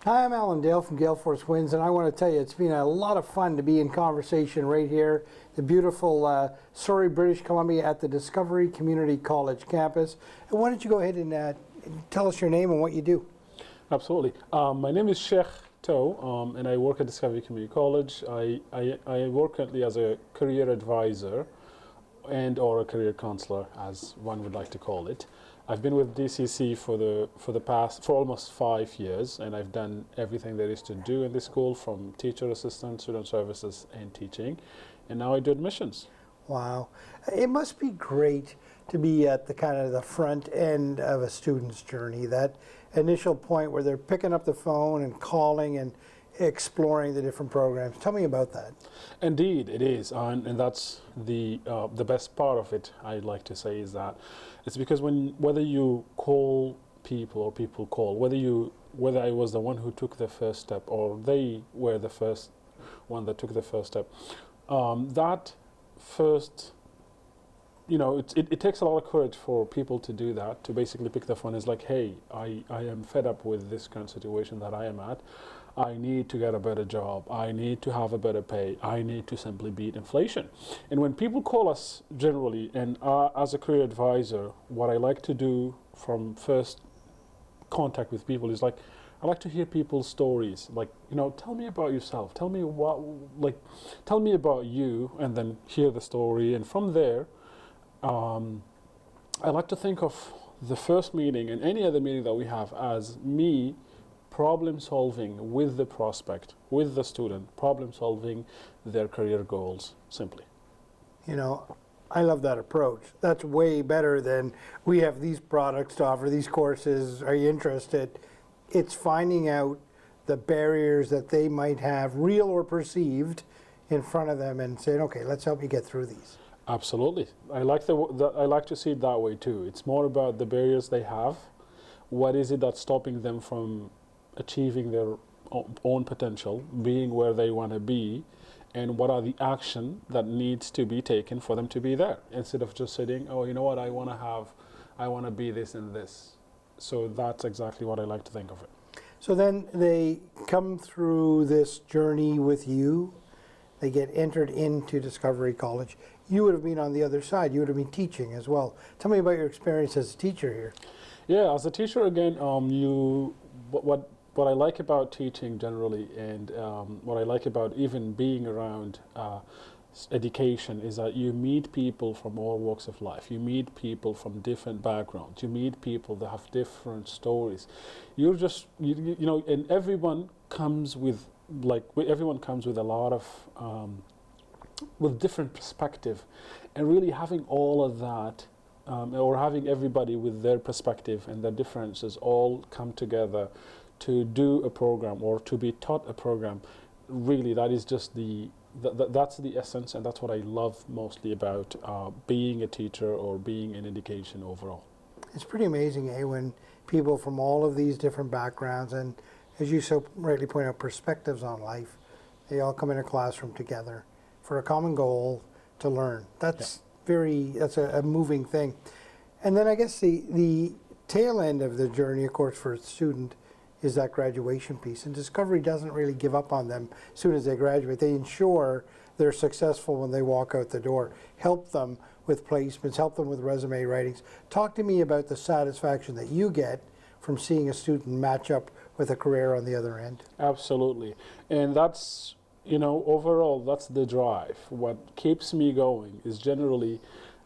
Hi, I'm Alan Dale from Gale Force Winds, and I want to tell you it's been a lot of fun to be in conversation right here, the beautiful Surrey, British Columbia at the Discovery Community College campus. And why don't you go ahead and tell us your name and what you do? Absolutely. My name is Cheikh Tow, and I work at Discovery Community College. I work currently as a career advisor and or a career counselor, as one would like to call it. I've been with DCC for almost 5 years, and I've done everything there is to do in the school, from teacher assistant, student services, and teaching. And now I do admissions. Wow. It must be great to be at the kind of the front end of a student's journey, that initial point where they're picking up the phone and calling and exploring the different programs. Tell me about that. Indeed, it is, and that's the best part of it. I'd like to say is that it's because whether you call people or people call, whether I was the one who took the first step or they were the first one that took the first step, that first, it takes a lot of courage for people to do that, to basically pick the phone. It's like, hey, I am fed up with this current situation that I am at. I need to get a better job. I need to have a better pay. I need to simply beat inflation. And when people call us generally, and as a career advisor, what I like to do from first contact with people is, like, I like to hear people's stories. Like, tell me about yourself. Tell me tell me about you, and then hear the story. And from there, I like to think of the first meeting and any other meeting that we have as me problem solving with the prospect, with the student, problem solving their career goals, simply. I love that approach. That's way better than we have these products to offer, these courses. Are you interested? It's finding out the barriers that they might have, real or perceived, in front of them and saying, okay, let's help you get through these. Absolutely. I like I like to see it that way too. It's more about the barriers they have. What is it that's stopping them from achieving their own potential, being where they want to be, and what are the action that needs to be taken for them to be there, instead of just saying, oh, you know what, I want to be this and this. So that's exactly what I like to think of it. So then they come through this journey with you. They get entered into Discovery College. You would have been on the other side. You would have been teaching as well. Tell me about your experience as a teacher here. Yeah, as a teacher, again, what I like about teaching generally, and what I like about even being around education, is that you meet people from all walks of life. You meet people from different backgrounds. You meet people that have different stories. You're just, and everyone comes with a lot of, with different perspective, and really having all of that, or having everybody with their perspective and their differences all come together to do a program or to be taught a program, really, that is just that's the essence, and that's what I love mostly about being a teacher or being in education overall. It's pretty amazing, when people from all of these different backgrounds and, as you so rightly point out, perspectives on life, they all come in a classroom together for a common goal to learn. That's a moving thing. And then I guess the tail end of the journey, of course, for a student is that graduation piece. And Discovery doesn't really give up on them as soon as they graduate. They ensure they're successful when they walk out the door, help them with placements, help them with resume writings. Talk to me about the satisfaction that you get from seeing a student match up with a career on the other end. Absolutely. And that's, overall, that's the drive. What keeps me going is generally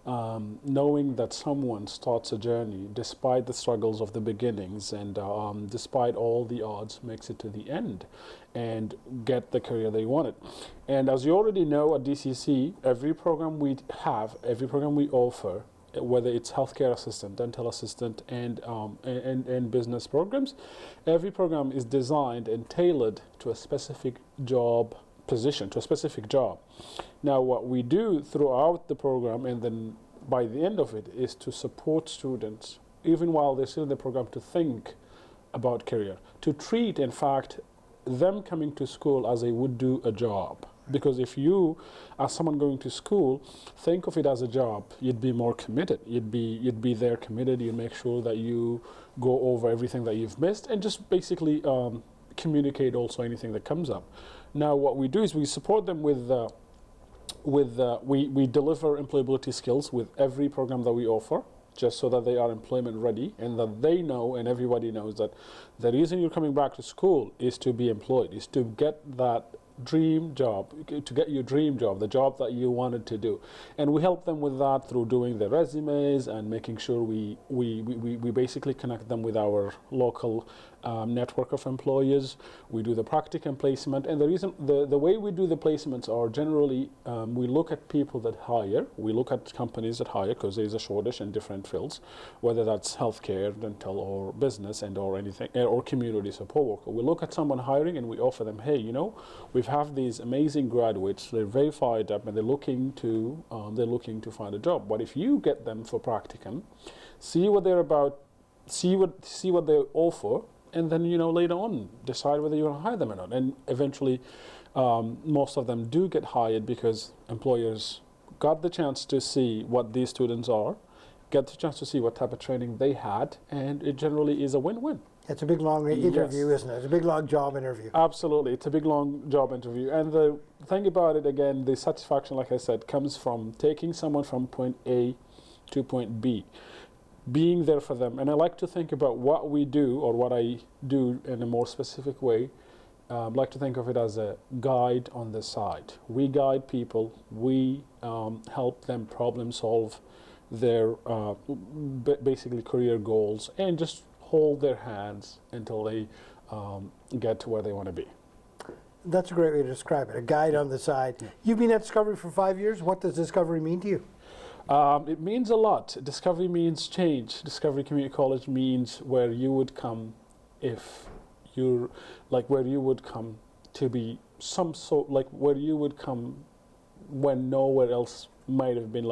knowing that someone starts a journey despite the struggles of the beginnings, and despite all the odds, makes it to the end and get the career they wanted. And as you already know, at DCC, every program we offer, whether it's healthcare assistant, dental assistant, and business programs, every program is designed and tailored to a specific job position, to a specific job. Now, what we do throughout the program, and then by the end of it, is to support students, even while they're still in the program, to think about career, to treat, in fact, them coming to school as they would do a job. Because if you, as someone going to school, think of it as a job, you'd be more committed. You'd be there committed. You make sure that you go over everything that you've missed, and just basically communicate also anything that comes up. Now, what we do is we support them with we deliver employability skills with every program that we offer, just so that they are employment ready and that they know, and everybody knows, that the reason you're coming back to school is to be employed, is to get that dream job, to get your dream job, the job that you wanted to do. And we help them with that through doing their resumes and making sure we basically connect them with our local network of employers. We do the practicum placement, and the way we do the placements are generally we look at people that hire, we look at companies that hire, because there's a shortage in different fields, whether that's healthcare, dental, or business, and or anything, or community support worker. We look at someone hiring and we offer them, hey, we have these amazing graduates, they're very fired up, and they're looking to find a job. But if you get them for practicum, see what they're about, see what they offer, and then later on decide whether you want to hire them or not. And eventually, most of them do get hired because employers got the chance to see what these students are, get the chance to see what type of training they had, and it generally is a win-win. It's a big, long interview, Yes. isn't it? It's a big, long job interview. Absolutely. It's a big, long job interview. And the thing about it, again, the satisfaction, like I said, comes from taking someone from point A to point B, being there for them. And I like to think about what we do, or what I do in a more specific way. I like to think of it as a guide on the side. We guide people. We help them problem solve their basically career goals, and just hold their hands until they get to where they want to be. That's a great way to describe it, a guide on the side. Yeah. You've been at Discovery for 5 years. What does Discovery mean to you? It means a lot. Discovery means change. Discovery Community College means where you would come if you're, where you would come to be some sort, where you would come when nowhere else might have been.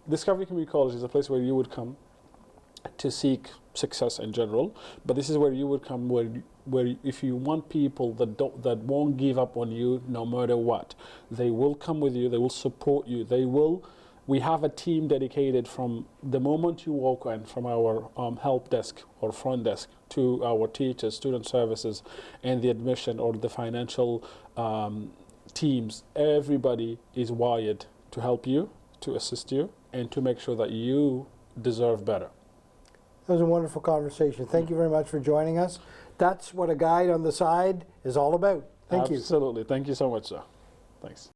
Discovery Community College is a place where you would come to seek success in general, but this is where you would come where if you want people that won't give up on you no matter what, they will come with you, they will support you, we have a team dedicated from the moment you walk in, from our help desk or front desk to our teachers, student services, and the admission or the financial teams. Everybody is wired to help you, to assist you, and to make sure that you deserve better. That was a wonderful conversation. Thank you very much for joining us. That's what a guide on the side is all about. Thank you. Absolutely. Thank you so much, sir. Thanks.